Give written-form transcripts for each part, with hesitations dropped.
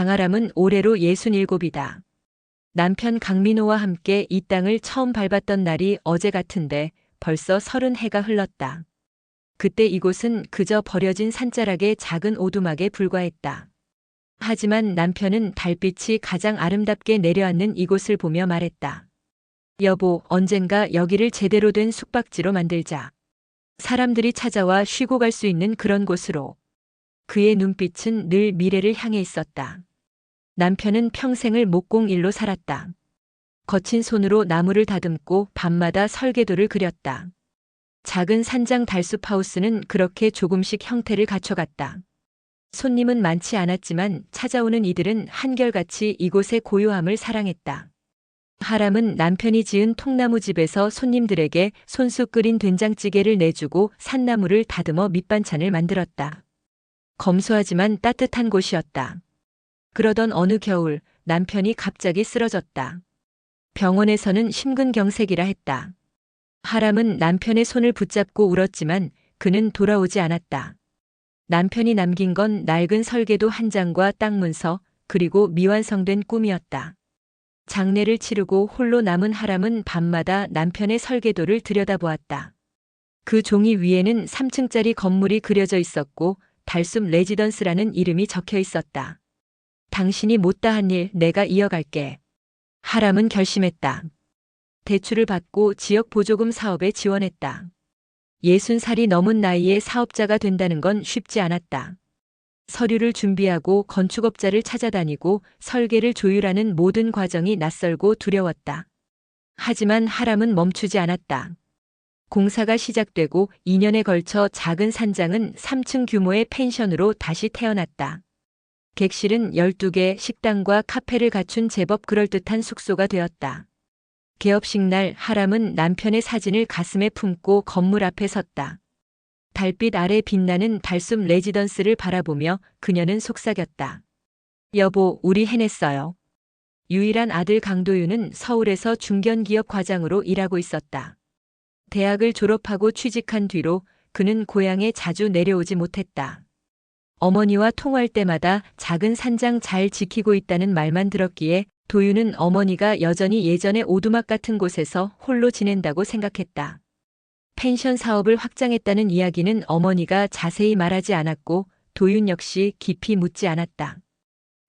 장아람은 올해로 67이다. 남편 강민호와 함께 이 땅을 처음 밟았던 날이 어제 같은데 벌써 30해가 흘렀다. 그때 이곳은 그저 버려진 산자락의 작은 오두막에 불과했다. 하지만 남편은 달빛이 가장 아름답게 내려앉는 이곳을 보며 말했다. 여보, 언젠가 여기를 제대로 된 숙박지로 만들자. 사람들이 찾아와 쉬고 갈 수 있는 그런 곳으로. 그의 눈빛은 늘 미래를 향해 있었다. 남편은 평생을 목공일로 살았다. 거친 손으로 나무를 다듬고 밤마다 설계도를 그렸다. 작은 산장 달숲 하우스는 그렇게 조금씩 형태를 갖춰갔다. 손님은 많지 않았지만 찾아오는 이들은 한결같이 이곳의 고요함을 사랑했다. 하람은 남편이 지은 통나무집에서 손님들에게 손수 끓인 된장찌개를 내주고 산나물을 다듬어 밑반찬을 만들었다. 검소하지만 따뜻한 곳이었다. 그러던 어느 겨울 남편이 갑자기 쓰러졌다. 병원에서는 심근경색이라 했다. 하람은 남편의 손을 붙잡고 울었지만 그는 돌아오지 않았다. 남편이 남긴 건 낡은 설계도 한 장과 땅 문서 그리고 미완성된 꿈이었다. 장례를 치르고 홀로 남은 하람은 밤마다 남편의 설계도를 들여다보았다. 그 종이 위에는 3층짜리 건물이 그려져 있었고 달숲 레지던스라는 이름이 적혀 있었다. 당신이 못다한 일 내가 이어갈게. 하람은 결심했다. 대출을 받고 지역 보조금 사업에 지원했다. 60살이 넘은 나이에 사업자가 된다는 건 쉽지 않았다. 서류를 준비하고 건축업자를 찾아다니고 설계를 조율하는 모든 과정이 낯설고 두려웠다. 하지만 하람은 멈추지 않았다. 공사가 시작되고 2년에 걸쳐 작은 산장은 3층 규모의 펜션으로 다시 태어났다. 객실은 12개, 식당과 카페를 갖춘 제법 그럴듯한 숙소가 되었다. 개업식 날 하람은 남편의 사진을 가슴에 품고 건물 앞에 섰다. 달빛 아래 빛나는 달숲 레지던스를 바라보며 그녀는 속삭였다. 여보, 우리 해냈어요. 유일한 아들 강도윤은 서울에서 중견기업 과장으로 일하고 있었다. 대학을 졸업하고 취직한 뒤로 그는 고향에 자주 내려오지 못했다. 어머니와 통화할 때마다 작은 산장 잘 지키고 있다는 말만 들었기에 도윤은 어머니가 여전히 예전의 오두막 같은 곳에서 홀로 지낸다고 생각했다. 펜션 사업을 확장했다는 이야기는 어머니가 자세히 말하지 않았고 도윤 역시 깊이 묻지 않았다.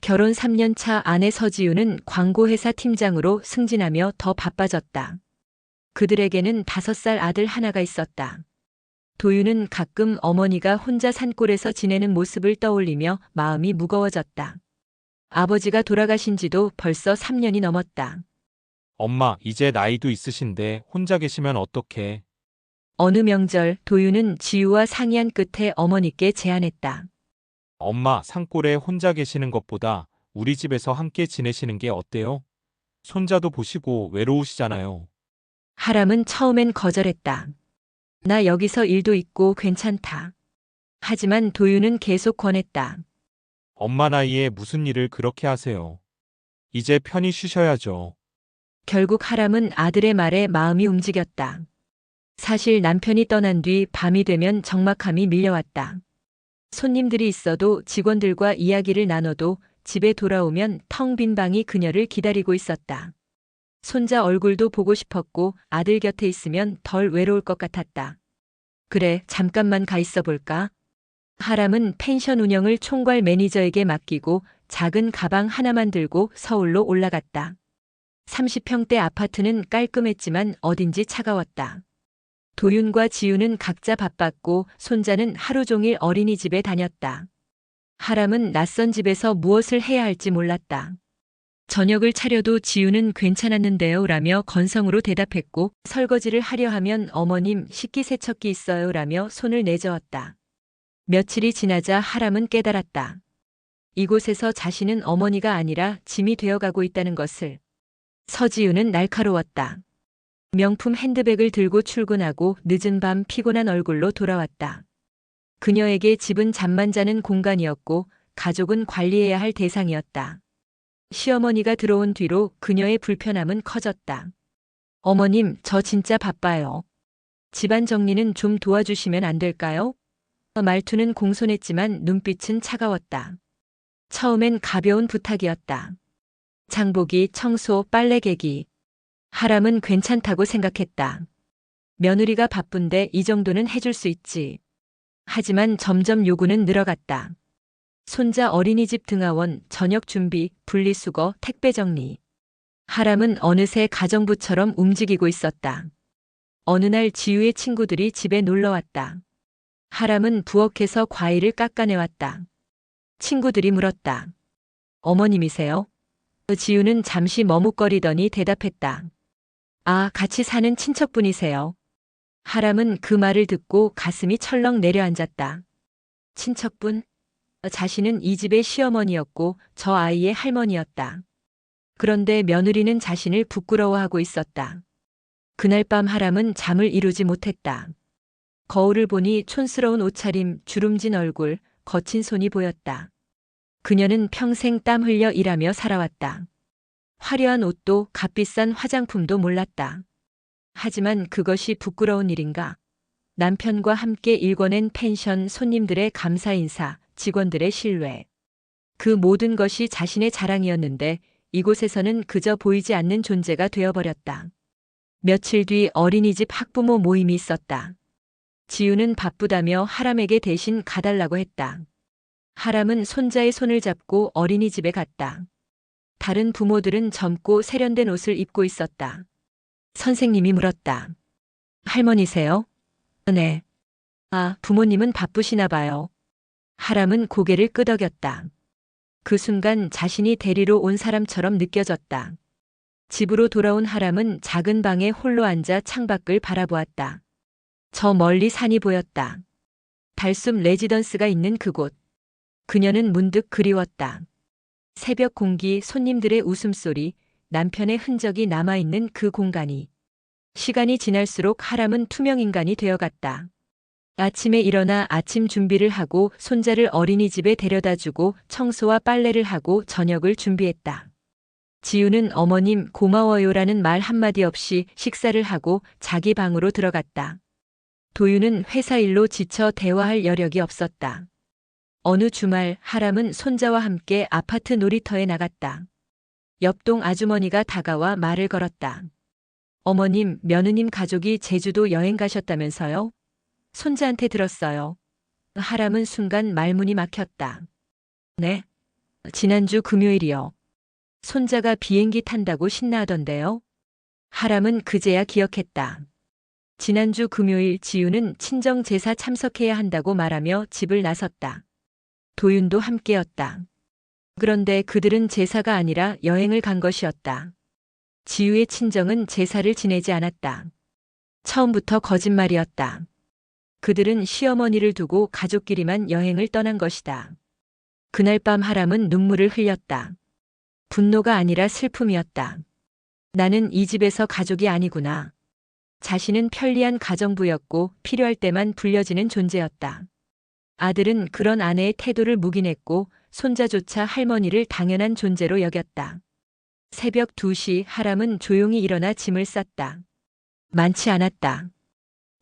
결혼 3년 차 아내 서지우는 광고회사 팀장으로 승진하며 더 바빠졌다. 그들에게는 5살 아들 하나가 있었다. 도윤은 가끔 어머니가 혼자 산골에서 지내는 모습을 떠올리며 마음이 무거워졌다. 아버지가 돌아가신 지도 벌써 3년이 넘었다. 엄마, 이제 나이도 있으신데 혼자 계시면 어떡해? 어느 명절 도윤은 지우와 상의한 끝에 어머니께 제안했다. 엄마, 산골에 혼자 계시는 것보다 우리 집에서 함께 지내시는 게 어때요? 손자도 보시고 외로우시잖아요. 하람은 처음엔 거절했다. 나 여기서 일도 있고 괜찮다. 하지만 도윤은 계속 권했다. 엄마 나이에 무슨 일을 그렇게 하세요? 이제 편히 쉬셔야죠. 결국 하람은 아들의 말에 마음이 움직였다. 사실 남편이 떠난 뒤 밤이 되면 적막함이 밀려왔다. 손님들이 있어도 직원들과 이야기를 나눠도 집에 돌아오면 텅 빈 방이 그녀를 기다리고 있었다. 손자 얼굴도 보고 싶었고 아들 곁에 있으면 덜 외로울 것 같았다. 그래, 잠깐만 가 있어 볼까? 하람은 펜션 운영을 총괄 매니저에게 맡기고 작은 가방 하나만 들고 서울로 올라갔다. 30평대 아파트는 깔끔했지만 어딘지 차가웠다. 도윤과 지우는 각자 바빴고 손자는 하루 종일 어린이집에 다녔다. 하람은 낯선 집에서 무엇을 해야 할지 몰랐다. 저녁을 차려도 지우는 괜찮았는데요 라며 건성으로 대답했고 설거지를 하려 하면 어머님 식기세척기 있어요 라며 손을 내저었다. 며칠이 지나자 하람은 깨달았다. 이곳에서 자신은 어머니가 아니라 짐이 되어가고 있다는 것을. 서지우는 날카로웠다. 명품 핸드백을 들고 출근하고 늦은 밤 피곤한 얼굴로 돌아왔다. 그녀에게 집은 잠만 자는 공간이었고 가족은 관리해야 할 대상이었다. 시어머니가 들어온 뒤로 그녀의 불편함은 커졌다. 어머님, 저 진짜 바빠요. 집안 정리는 좀 도와주시면 안 될까요? 말투는 공손했지만 눈빛은 차가웠다. 처음엔 가벼운 부탁이었다. 장보기, 청소, 빨래 개기. 하람은 괜찮다고 생각했다. 며느리가 바쁜데 이 정도는 해줄 수 있지. 하지만 점점 요구는 늘어갔다. 손자 어린이집 등하원, 저녁 준비, 분리수거, 택배 정리. 하람은 어느새 가정부처럼 움직이고 있었다. 어느 날 지우의 친구들이 집에 놀러 왔다. 하람은 부엌에서 과일을 깎아내왔다. 친구들이 물었다. 어머님이세요? 지우는 잠시 머뭇거리더니 대답했다. 아, 같이 사는 친척분이세요. 하람은 그 말을 듣고 가슴이 철렁 내려앉았다. 친척분? 자신은 이 집의 시어머니였고 저 아이의 할머니였다. 그런데 며느리는 자신을 부끄러워하고 있었다. 그날 밤 하람은 잠을 이루지 못했다. 거울을 보니 촌스러운 옷차림, 주름진 얼굴, 거친 손이 보였다. 그녀는 평생 땀 흘려 일하며 살아왔다. 화려한 옷도 값비싼 화장품도 몰랐다. 하지만 그것이 부끄러운 일인가? 남편과 함께 일궈낸 펜션, 손님들의 감사 인사, 직원들의 신뢰. 그 모든 것이 자신의 자랑이었는데 이곳에서는 그저 보이지 않는 존재가 되어버렸다. 며칠 뒤 어린이집 학부모 모임이 있었다. 지우는 바쁘다며 하람에게 대신 가달라고 했다. 하람은 손자의 손을 잡고 어린이집에 갔다. 다른 부모들은 젊고 세련된 옷을 입고 있었다. 선생님이 물었다. 할머니세요? 네. 아, 부모님은 바쁘시나 봐요. 하람은 고개를 끄덕였다. 그 순간 자신이 데리러 온 사람처럼 느껴졌다. 집으로 돌아온 하람은 작은 방에 홀로 앉아 창밖을 바라보았다. 저 멀리 산이 보였다. 달숲 레지던스가 있는 그곳. 그녀는 문득 그리웠다. 새벽 공기, 손님들의 웃음소리, 남편의 흔적이 남아있는 그 공간이. 시간이 지날수록 하람은 투명인간이 되어갔다. 아침에 일어나 아침 준비를 하고 손자를 어린이집에 데려다주고 청소와 빨래를 하고 저녁을 준비했다. 지우는 어머님 고마워요라는 말 한마디 없이 식사를 하고 자기 방으로 들어갔다. 도유는 회사 일로 지쳐 대화할 여력이 없었다. 어느 주말 하람은 손자와 함께 아파트 놀이터에 나갔다. 옆동 아주머니가 다가와 말을 걸었다. 어머님, 며느님 가족이 제주도 여행 가셨다면서요? 손자한테 들었어요. 하람은 순간 말문이 막혔다. 네? 지난주 금요일이요. 손자가 비행기 탄다고 신나하던데요. 하람은 그제야 기억했다. 지난주 금요일 지우는 친정 제사 참석해야 한다고 말하며 집을 나섰다. 도윤도 함께였다. 그런데 그들은 제사가 아니라 여행을 간 것이었다. 지우의 친정은 제사를 지내지 않았다. 처음부터 거짓말이었다. 그들은 시어머니를 두고 가족끼리만 여행을 떠난 것이다. 그날 밤 하람은 눈물을 흘렸다. 분노가 아니라 슬픔이었다. 나는 이 집에서 가족이 아니구나. 자신은 편리한 가정부였고 필요할 때만 불려지는 존재였다. 아들은 그런 아내의 태도를 묵인했고 손자조차 할머니를 당연한 존재로 여겼다. 새벽 2시 하람은 조용히 일어나 짐을 쌌다. 많지 않았다.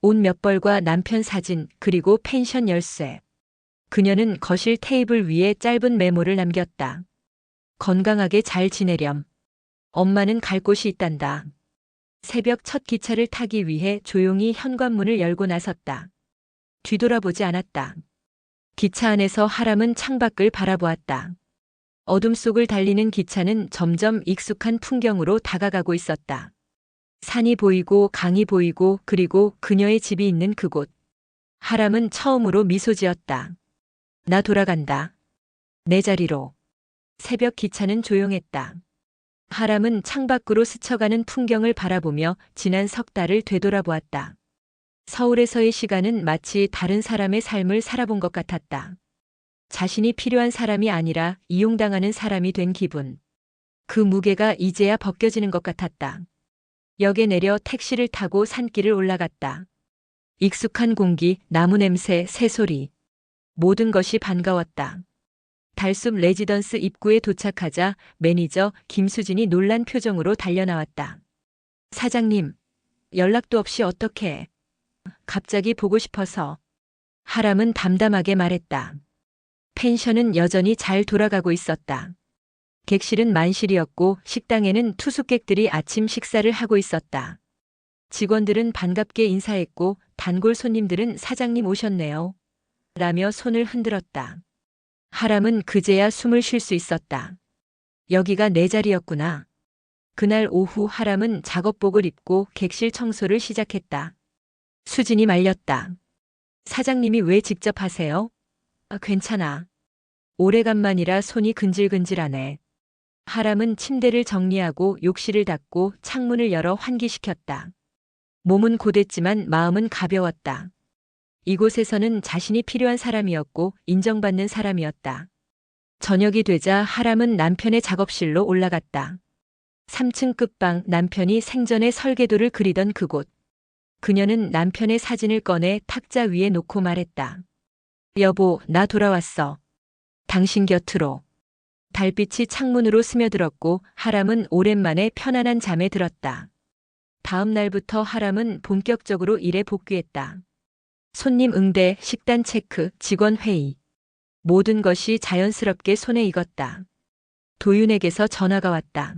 옷 몇 벌과 남편 사진 그리고 펜션 열쇠. 그녀는 거실 테이블 위에 짧은 메모를 남겼다. 건강하게 잘 지내렴. 엄마는 갈 곳이 있단다. 새벽 첫 기차를 타기 위해 조용히 현관문을 열고 나섰다. 뒤돌아보지 않았다. 기차 안에서 하람은 창밖을 바라보았다. 어둠 속을 달리는 기차는 점점 익숙한 풍경으로 다가가고 있었다. 산이 보이고 강이 보이고 그리고 그녀의 집이 있는 그곳. 하람은 처음으로 미소 지었다. 나 돌아간다. 내 자리로. 새벽 기차는 조용했다. 하람은 창밖으로 스쳐가는 풍경을 바라보며 지난 석 달을 되돌아보았다. 서울에서의 시간은 마치 다른 사람의 삶을 살아본 것 같았다. 자신이 필요한 사람이 아니라 이용당하는 사람이 된 기분. 그 무게가 이제야 벗겨지는 것 같았다. 역에 내려 택시를 타고 산길을 올라갔다. 익숙한 공기, 나무 냄새, 새소리. 모든 것이 반가웠다. 달숲 레지던스 입구에 도착하자 매니저 김수진이 놀란 표정으로 달려나왔다. 사장님, 연락도 없이 어떻게? 갑자기 보고 싶어서. 하람은 담담하게 말했다. 펜션은 여전히 잘 돌아가고 있었다. 객실은 만실이었고 식당에는 투숙객들이 아침 식사를 하고 있었다. 직원들은 반갑게 인사했고 단골 손님들은 사장님 오셨네요. 라며 손을 흔들었다. 하람은 그제야 숨을 쉴 수 있었다. 여기가 내 자리였구나. 그날 오후 하람은 작업복을 입고 객실 청소를 시작했다. 수진이 말렸다. 사장님이 왜 직접 하세요? 괜찮아. 오래간만이라 손이 근질근질하네. 하람은 침대를 정리하고 욕실을 닫고 창문을 열어 환기시켰다. 몸은 고됐지만 마음은 가벼웠다. 이곳에서는 자신이 필요한 사람이었고 인정받는 사람이었다. 저녁이 되자 하람은 남편의 작업실로 올라갔다. 3층 끝방 남편이 생전에 설계도를 그리던 그곳. 그녀는 남편의 사진을 꺼내 탁자 위에 놓고 말했다. 여보, 나 돌아왔어. 당신 곁으로. 달빛이 창문으로 스며들었고 하람은 오랜만에 편안한 잠에 들었다. 다음 날부터 하람은 본격적으로 일에 복귀했다. 손님 응대, 식단 체크, 직원 회의. 모든 것이 자연스럽게 손에 익었다. 도윤에게서 전화가 왔다.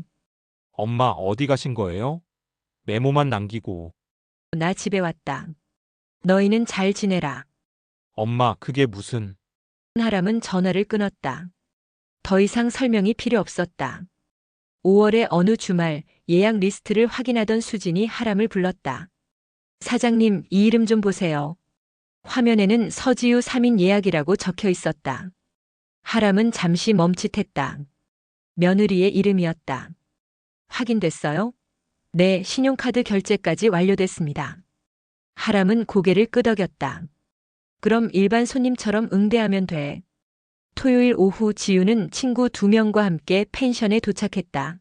엄마 어디 가신 거예요? 메모만 남기고. 나 집에 왔다. 너희는 잘 지내라. 엄마 그게 무슨. 하람은 전화를 끊었다. 더 이상 설명이 필요 없었다. 5월의 어느 주말 예약 리스트를 확인하던 수진이 하람을 불렀다. 사장님, 이 이름 좀 보세요. 화면에는 서지우 3인 예약이라고 적혀 있었다. 하람은 잠시 멈칫했다. 며느리의 이름이었다. 확인됐어요? 네, 신용카드 결제까지 완료됐습니다. 하람은 고개를 끄덕였다. 그럼 일반 손님처럼 응대하면 돼. 토요일 오후 지우는 친구 2명과 함께 펜션에 도착했다.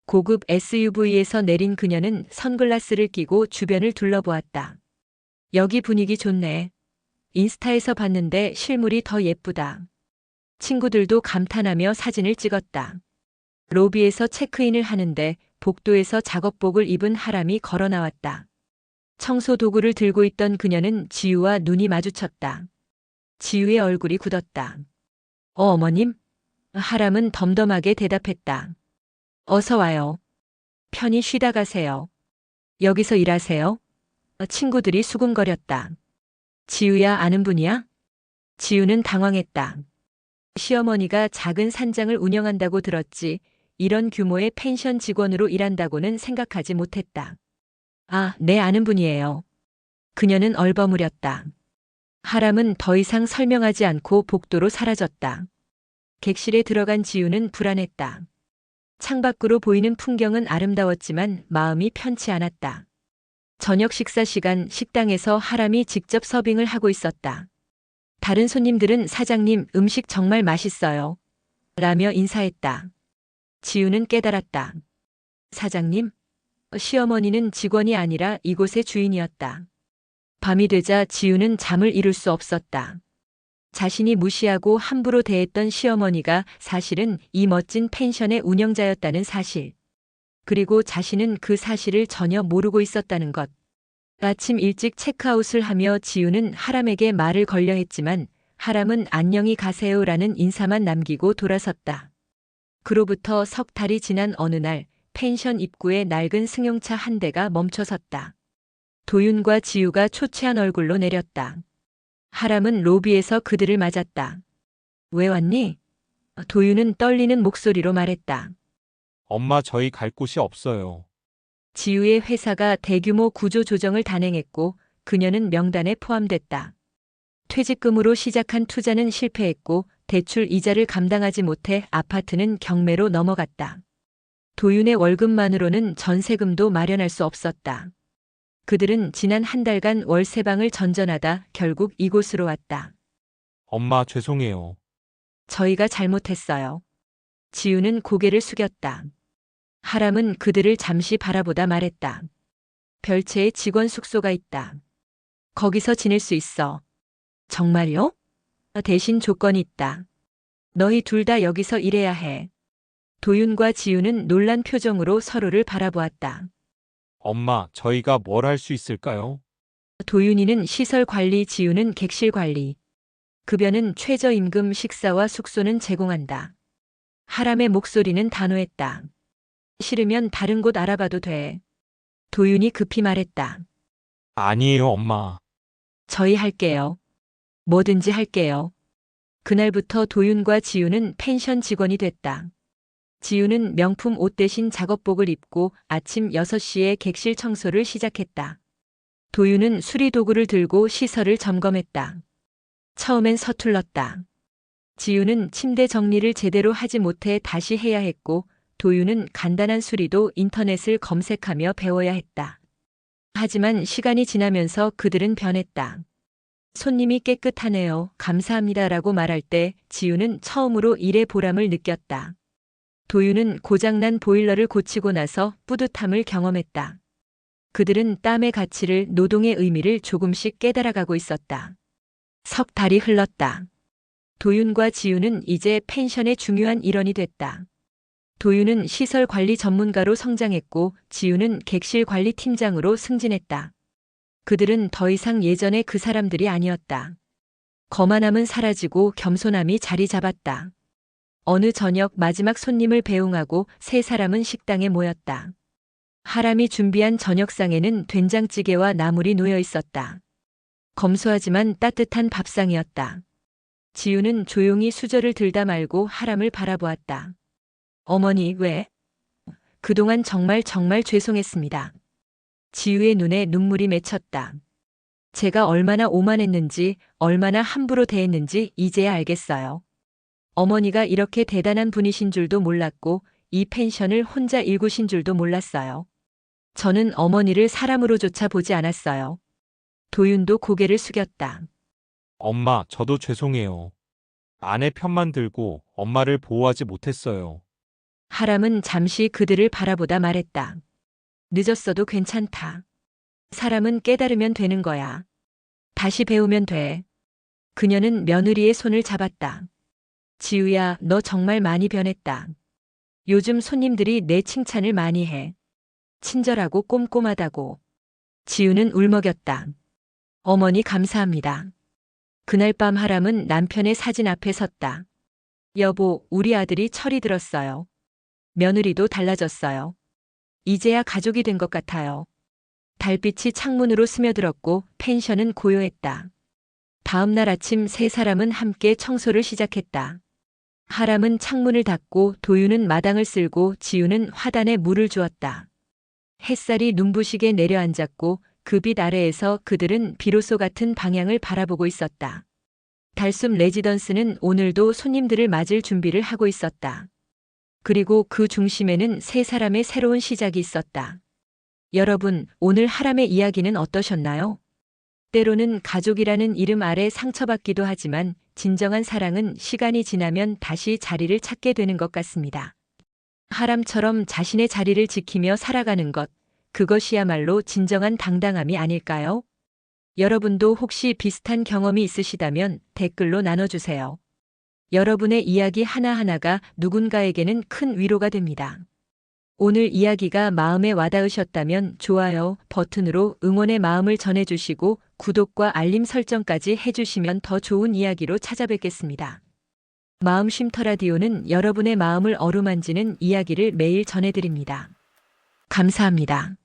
고급 SUV에서 내린 그녀는 선글라스를 끼고 주변을 둘러보았다. 여기 분위기 좋네. 인스타에서 봤는데 실물이 더 예쁘다. 친구들도 감탄하며 사진을 찍었다. 로비에서 체크인을 하는데 복도에서 작업복을 입은 하람이 걸어 나왔다. 청소 도구를 들고 있던 그녀는 지우와 눈이 마주쳤다. 지우의 얼굴이 굳었다. 어머님? 하람은 덤덤하게 대답했다. 어서 와요. 편히 쉬다 가세요. 여기서 일하세요? 친구들이 수군거렸다. 지우야 아는 분이야? 지우는 당황했다. 시어머니가 작은 산장을 운영한다고 들었지 이런 규모의 펜션 직원으로 일한다고는 생각하지 못했다. 아, 네 아는 분이에요. 그녀는 얼버무렸다. 하람은 더 이상 설명하지 않고 복도로 사라졌다. 객실에 들어간 지우는 불안했다. 창밖으로 보이는 풍경은 아름다웠지만 마음이 편치 않았다. 저녁 식사 시간 식당에서 하람이 직접 서빙을 하고 있었다. 다른 손님들은 사장님 음식 정말 맛있어요. 라며 인사했다. 지우는 깨달았다. 사장님? 시어머니는 직원이 아니라 이곳의 주인이었다. 밤이 되자 지우는 잠을 이룰 수 없었다. 자신이 무시하고 함부로 대했던 시어머니가 사실은 이 멋진 펜션의 운영자였다는 사실. 그리고 자신은 그 사실을 전혀 모르고 있었다는 것. 아침 일찍 체크아웃을 하며 지우는 하람에게 말을 걸려 했지만 하람은 안녕히 가세요라는 인사만 남기고 돌아섰다. 그로부터 석 달이 지난 어느 날 펜션 입구에 낡은 승용차 한 대가 멈춰섰다. 도윤과 지우가 초췌한 얼굴로 내렸다. 하람은 로비에서 그들을 맞았다. 왜 왔니? 도윤은 떨리는 목소리로 말했다. 엄마 저희 갈 곳이 없어요. 지우의 회사가 대규모 구조 조정을 단행했고 그녀는 명단에 포함됐다. 퇴직금으로 시작한 투자는 실패했고 대출 이자를 감당하지 못해 아파트는 경매로 넘어갔다. 도윤의 월급만으로는 전세금도 마련할 수 없었다. 그들은 지난 한 달간 월세방을 전전하다 결국 이곳으로 왔다. 엄마 죄송해요. 저희가 잘못했어요. 지우는 고개를 숙였다. 하람은 그들을 잠시 바라보다 말했다. 별채의 직원 숙소가 있다. 거기서 지낼 수 있어. 정말요? 대신 조건이 있다. 너희 둘 다 여기서 일해야 해. 도윤과 지우는 놀란 표정으로 서로를 바라보았다. 엄마 저희가 뭘 할 수 있을까요? 도윤이는 시설 관리, 지우는 객실 관리. 급여는 최저임금, 식사와 숙소는 제공한다. 하람의 목소리는 단호했다. 싫으면 다른 곳 알아봐도 돼. 도윤이 급히 말했다. 아니에요, 엄마. 저희 할게요. 뭐든지 할게요. 그날부터 도윤과 지우는 펜션 직원이 됐다. 지우는 명품 옷 대신 작업복을 입고 아침 6시에 객실 청소를 시작했다. 도윤은 수리도구를 들고 시설을 점검했다. 처음엔 서툴렀다. 지우는 침대 정리를 제대로 하지 못해 다시 해야 했고, 도윤은 간단한 수리도 인터넷을 검색하며 배워야 했다. 하지만 시간이 지나면서 그들은 변했다. 손님이 깨끗하네요. 감사합니다라고 말할 때 지우는 처음으로 일의 보람을 느꼈다. 도윤은 고장난 보일러를 고치고 나서 뿌듯함을 경험했다. 그들은 땀의 가치를, 노동의 의미를 조금씩 깨달아가고 있었다. 석 달이 흘렀다. 도윤과 지우는 이제 펜션의 중요한 일원이 됐다. 도윤은 시설 관리 전문가로 성장했고 지우는 객실 관리 팀장으로 승진했다. 그들은 더 이상 예전의 그 사람들이 아니었다. 거만함은 사라지고 겸손함이 자리 잡았다. 어느 저녁 마지막 손님을 배웅하고 세 사람은 식당에 모였다. 하람이 준비한 저녁상에는 된장찌개와 나물이 놓여 있었다. 검소하지만 따뜻한 밥상이었다. 지우는 조용히 수저를 들다 말고 하람을 바라보았다. 어머니, 왜? 그동안 정말 죄송했습니다. 지우의 눈에 눈물이 맺혔다. 제가 얼마나 오만했는지, 얼마나 함부로 대했는지 이제야 알겠어요. 어머니가 이렇게 대단한 분이신 줄도 몰랐고, 이 펜션을 혼자 일구신 줄도 몰랐어요. 저는 어머니를 사람으로조차 보지 않았어요. 도윤도 고개를 숙였다. 엄마, 저도 죄송해요. 아내 편만 들고 엄마를 보호하지 못했어요. 하람은 잠시 그들을 바라보다 말했다. 늦었어도 괜찮다. 사람은 깨달으면 되는 거야. 다시 배우면 돼. 그녀는 며느리의 손을 잡았다. 지우야, 너 정말 많이 변했다. 요즘 손님들이 내 칭찬을 많이 해. 친절하고 꼼꼼하다고. 지우는 울먹였다. 어머니 감사합니다. 그날 밤 하람은 남편의 사진 앞에 섰다. 여보, 우리 아들이 철이 들었어요. 며느리도 달라졌어요. 이제야 가족이 된 것 같아요. 달빛이 창문으로 스며들었고 펜션은 고요했다. 다음 날 아침 세 사람은 함께 청소를 시작했다. 하람은 창문을 닫고 도윤은 마당을 쓸고 지우는 화단에 물을 주었다. 햇살이 눈부시게 내려앉았고 그 빛 아래에서 그들은 비로소 같은 방향을 바라보고 있었다. 달숲 레지던스는 오늘도 손님들을 맞을 준비를 하고 있었다. 그리고 그 중심에는 세 사람의 새로운 시작이 있었다. 여러분, 오늘 하람의 이야기는 어떠셨나요? 때로는 가족이라는 이름 아래 상처받기도 하지만 진정한 사랑은 시간이 지나면 다시 자리를 찾게 되는 것 같습니다. 하람처럼 자신의 자리를 지키며 살아가는 것, 그것이야말로 진정한 당당함이 아닐까요? 여러분도 혹시 비슷한 경험이 있으시다면 댓글로 나눠주세요. 여러분의 이야기 하나하나가 누군가에게는 큰 위로가 됩니다. 오늘 이야기가 마음에 와닿으셨다면 좋아요 버튼으로 응원의 마음을 전해주시고 구독과 알림 설정까지 해주시면 더 좋은 이야기로 찾아뵙겠습니다. 마음 쉼터 라디오는 여러분의 마음을 어루만지는 이야기를 매일 전해드립니다. 감사합니다.